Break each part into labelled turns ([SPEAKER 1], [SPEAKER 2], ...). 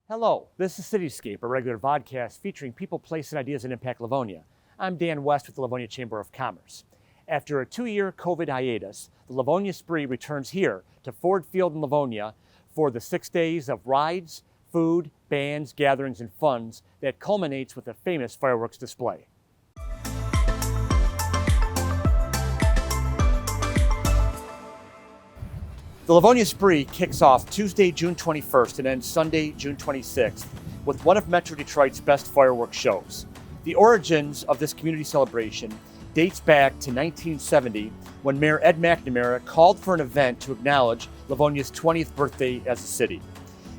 [SPEAKER 1] Hello, this is CityScape, a regular vodcast featuring people, places, and ideas that impact Livonia. I'm Dan West with the Livonia Chamber of Commerce. After a 2-year COVID hiatus, the Livonia Spree returns here to Ford Field in Livonia for the 6 days of rides, food, bands, gatherings, and funds that culminates with a famous fireworks display. The Livonia Spree kicks off Tuesday, June 21st and ends Sunday, June 26th with one of Metro Detroit's best fireworks shows. The origins of this community celebration dates back to 1970 when Mayor Ed McNamara called for an event to acknowledge Livonia's 20th birthday as a city.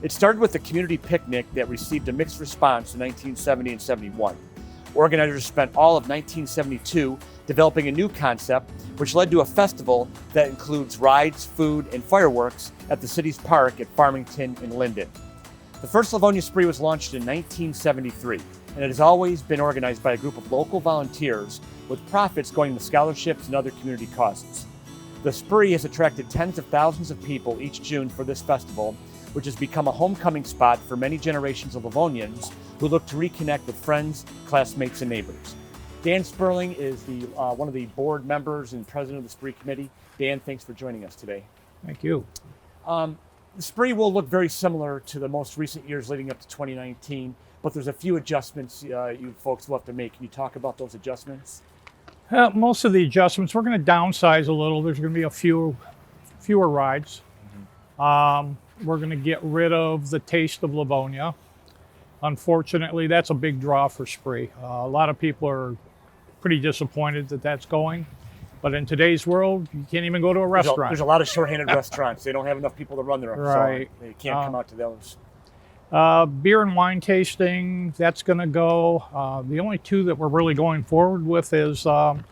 [SPEAKER 1] It started with a community picnic that received a mixed response in 1970 and 71. Organizers spent all of 1972 developing a new concept, which led to a festival that includes rides, food, and fireworks at the city's park at Farmington and Linden. The first Livonia Spree was launched in 1973, and it has always been organized by a group of local volunteers with profits going to scholarships and other community causes. The Spree has attracted tens of thousands of people each June for this festival, which has become a homecoming spot for many generations of Livonians who look to reconnect with friends, classmates, and neighbors. Dan Spurling is one of the board members and president of the Spree Committee. Dan, thanks for joining us today.
[SPEAKER 2] Thank you.
[SPEAKER 1] The Spree will look very similar to the most recent years leading up to 2019, but there's a few adjustments you folks will have to make. Can you talk about those adjustments?
[SPEAKER 2] Most of the adjustments, we're going to downsize a little. There's going to be fewer rides. We're going to get rid of the Taste of Livonia. Unfortunately, that's a big draw for Spree. A lot of people are pretty disappointed that that's going. But in today's world, you can't even go to a restaurant.
[SPEAKER 1] There's a lot of short-handed restaurants. They don't have enough people to run their own.
[SPEAKER 2] Right.
[SPEAKER 1] So they can't come out to those.
[SPEAKER 2] Beer and wine tasting, that's going to go. The only two that we're really going forward with is the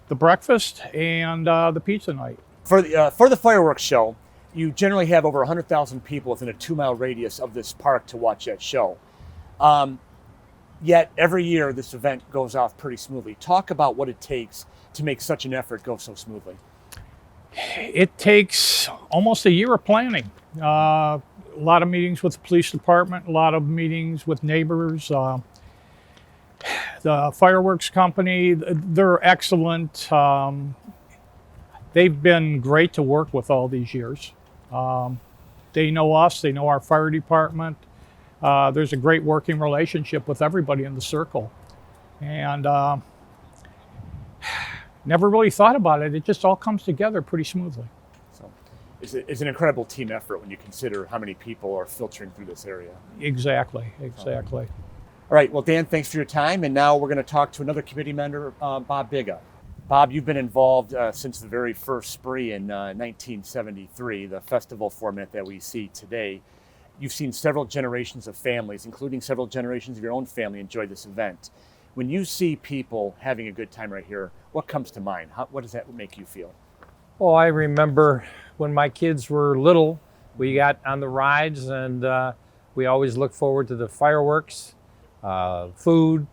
[SPEAKER 2] breakfast and the pizza night.
[SPEAKER 1] For the fireworks show, you generally have over 100,000 people within a 2-mile radius of this park to watch that show. Yet every year this event goes off pretty smoothly. Talk about what it takes to make such an effort go so smoothly.
[SPEAKER 2] It takes almost a year of planning. A lot of meetings with the police department, a lot of meetings with neighbors. The fireworks company, they're excellent. They've been great to work with all these years. They know us, they know our fire department. There's a great working relationship with everybody in the circle. And never really thought about it. It just all comes together pretty smoothly.
[SPEAKER 1] So it's an incredible team effort when you consider how many people are filtering through this area.
[SPEAKER 2] Exactly.
[SPEAKER 1] All right, well, Dan, thanks for your time. And now we're going to talk to another committee member, Bob Biga. Bob, you've been involved since the very first Spree in 1973, the festival format that we see today. You've seen several generations of families, including several generations of your own family, enjoy this event. When you see people having a good time right here, what comes to mind? What does that make you feel?
[SPEAKER 3] Well, I remember when my kids were little, we got on the rides and we always looked forward to the fireworks, food,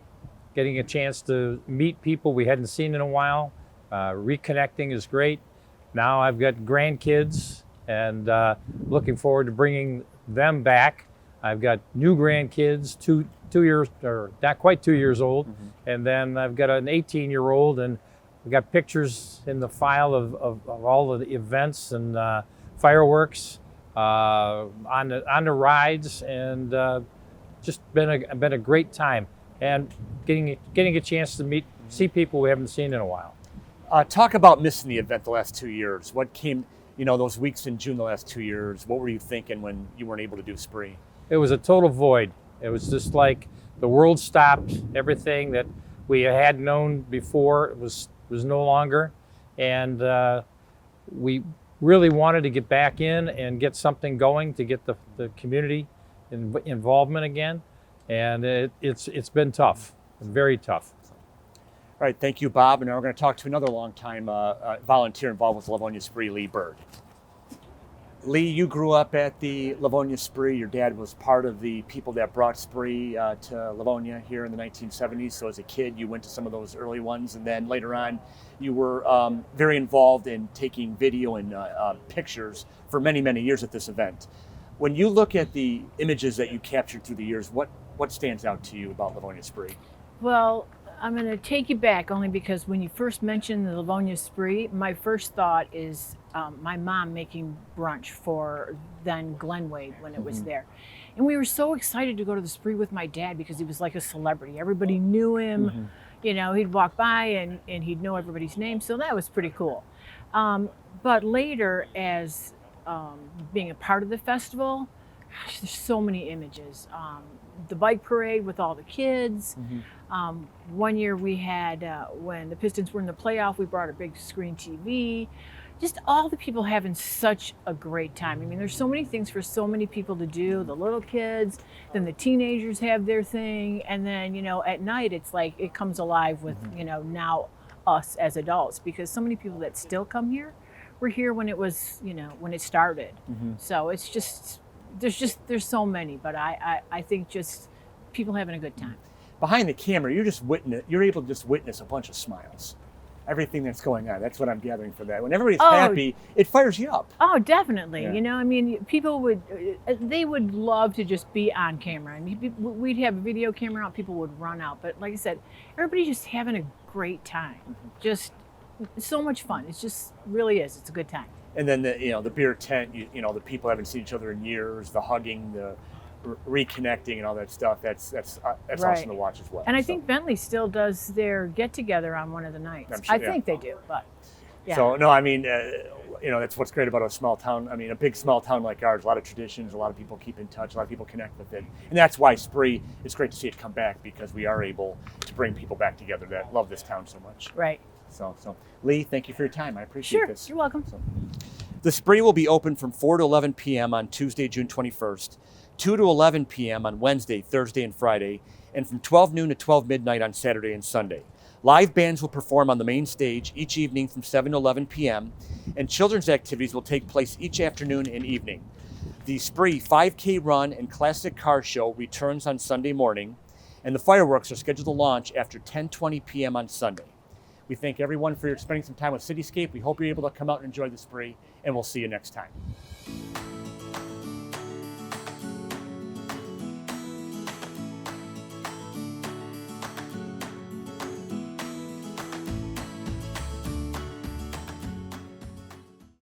[SPEAKER 3] getting a chance to meet people we hadn't seen in a while. Reconnecting is great. Now I've got grandkids and looking forward to bringing them back. I've got new grandkids, two years, or not quite 2 years old, and then I've got an 18-year-old, and we've got pictures in the file of all of the events and fireworks on the rides, and just been a great time, and getting a chance to see people we haven't seen in a while.
[SPEAKER 1] Talk about missing the event the last 2 years. What came, those weeks in June the last 2 years, what were you thinking when you weren't able to do Spree?
[SPEAKER 3] It was a total void. It was just like the world stopped. Everything that we had known before was no longer. And we really wanted to get back in and get something going to get the community involvement again. And it's been tough, very tough.
[SPEAKER 1] All right, thank you, Bob. And now we're going to talk to another longtime volunteer involved with Livonia Spree, Lee Bird. Lee, you grew up at the Livonia Spree. Your dad was part of the people that brought Spree to Livonia here in the 1970s. So as a kid, you went to some of those early ones. And then later on, you were very involved in taking video and pictures for many, many years at this event. When you look at the images that you captured through the years, what stands out to you about Livonia Spree?
[SPEAKER 4] Well, I'm going to take you back only because when you first mentioned the Livonia Spree, my first thought is my mom making brunch for then Glenwade when it was there. And we were so excited to go to the Spree with my dad because he was like a celebrity. Everybody knew him. You know, he'd walk by and he'd know everybody's name. So that was pretty cool. But later, as being a part of the festival, gosh, there's so many images. The bike parade with all the kids. One year we had, when the Pistons were in the playoff, we brought a big screen TV. Just all the people having such a great time. I mean, there's so many things for so many people to do. The little kids, then the teenagers have their thing. And then, you know, at night, it's like it comes alive with, you know, now us as adults, because so many people that still come here were here when it was, you know, when it started. So it's just, there's so many, but I think just people having a good time.
[SPEAKER 1] Behind the camera, you're able to just witness a bunch of smiles. Everything that's going on. That's what I'm gathering from that. When everybody's happy, it fires you up.
[SPEAKER 4] Oh, definitely.
[SPEAKER 1] Yeah.
[SPEAKER 4] You know, I mean, people they would love to just be on camera. I mean, we'd have a video camera out, people would run out. But like I said, everybody's just having a great time. Just so much fun. It's just really is. It's a good time.
[SPEAKER 1] And then the beer tent, you know, the people haven't seen each other in years, the hugging, the reconnecting and all that stuff. That's
[SPEAKER 4] Right.
[SPEAKER 1] awesome to watch as well.
[SPEAKER 4] And I think Bentley still does their get together on one of the nights.
[SPEAKER 1] I'm sure,
[SPEAKER 4] I think they do, but yeah.
[SPEAKER 1] So no, I mean, you know, that's what's great about a small town. I mean, a big small town like ours, a lot of traditions, a lot of people keep in touch, a lot of people connect with it, and that's why Spree. It's great to see it come back because we are able to bring people back together that love this town so much.
[SPEAKER 4] Right.
[SPEAKER 1] So Lee, thank you for your time. I appreciate this.
[SPEAKER 4] Sure, you're welcome.
[SPEAKER 1] The Spree will be open from 4 to 11 p.m. on Tuesday, June 21st, 2 to 11 p.m. on Wednesday, Thursday, and Friday, and from 12 noon to 12 midnight on Saturday and Sunday. Live bands will perform on the main stage each evening from 7 to 11 p.m., and children's activities will take place each afternoon and evening. The Spree 5K Run and Classic Car Show returns on Sunday morning, and the fireworks are scheduled to launch after 10:20 p.m. on Sunday. We thank everyone for spending some time with CityScape. We hope you're able to come out and enjoy the Spree, and we'll see you next time.